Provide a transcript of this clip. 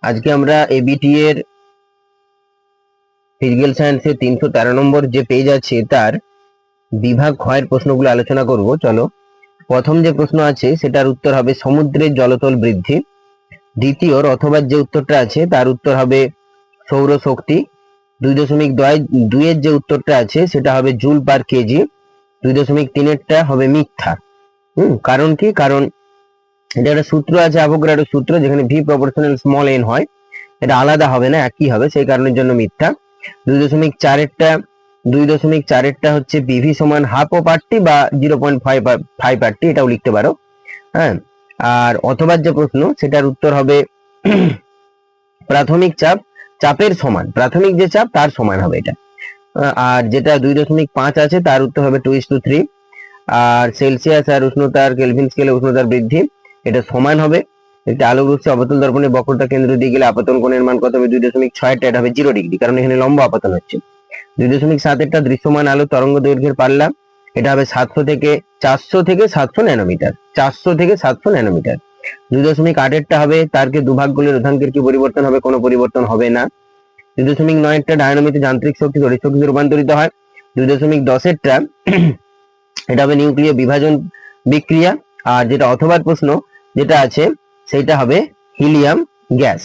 আজকে আমরা এবিটি এর ফিজিক্যাল সায়েন্সের 313 নম্বর যে পেজ আছে তার বিভাগ ক্ষয়ের প্রশ্নগুলো আলোচনা করব। চলো, প্রথম যে প্রশ্ন আছে সেটার উত্তর হবে সমুদ্রের জলতল বৃদ্ধি। দ্বিতীয় অথবা যে উত্তরটা আছে তার উত্তর হবে সৌরশক্তি। 2.2 এর যে উত্তরটা আছে সেটা হবে জুল পার কেজি। 2.3 এরটা হবে মিথ্যা। কারণ কি? কারণ এটা একটা সূত্র আছে, অ্যাভোগাড্রো সূত্র, যেখানে ভি প্রপোর্শনাল স্মল এন হয়, এটা আলাদা হবে না, একই হবে, সেই কারণের জন্য মিথ্যা। 2.4 এরটা হচ্ছে পিভি সমান হাফ অফ আরটি বা 0.5 আরটি, এটাও লিখতে পারো। হ্যাঁ, আর অথবা যে প্রশ্ন সেটার উত্তর হবে প্রাথমিক চাপ চাপের সমান, প্রাথমিক যে চাপ তার সমান হবে এটা। আর যেটা 2.5 আছে তার উত্তর হবে 2:3। আর সেলসিয়াস আর উষ্ণতার কেলভিন স্কেলে উষ্ণতার বৃদ্ধি এটা সমান হবে। একটি আলোক রশ্মি অবতল দর্পণের বক্রতা কেন্দ্র দিয়ে গেলে আপতন কোণের মান কত হবে? 2.6, এটা হবে 0 ডিগ্রি, কারণ এখানে লম্ব আপতন হচ্ছে। 2.7 এরটা দৃশ্যমান আলো তরঙ্গ দৈর্ঘ্যের পাল্লা, এটা হবে 400 থেকে 700 ন্যানোমিটার, 400 থেকে 700 ন্যানোমিটার। 2.8 এরটা হবে তারকে দুভাগগুলির রোধাঙ্কের কি পরিবর্তন হবে? কোনো পরিবর্তন হবে না। 2.9 এরটা ডায়নামিতে যান্ত্রিক শক্তি তড়িৎ শক্তিতে রূপান্তরিত হয়। 2.10 এরটা এটা হবে নিউক্লিয় বিভাজন বিক্রিয়া। আর যেটা অথবা প্রশ্ন যেটা আছে সেটা হবে হিলিয়াম গ্যাস।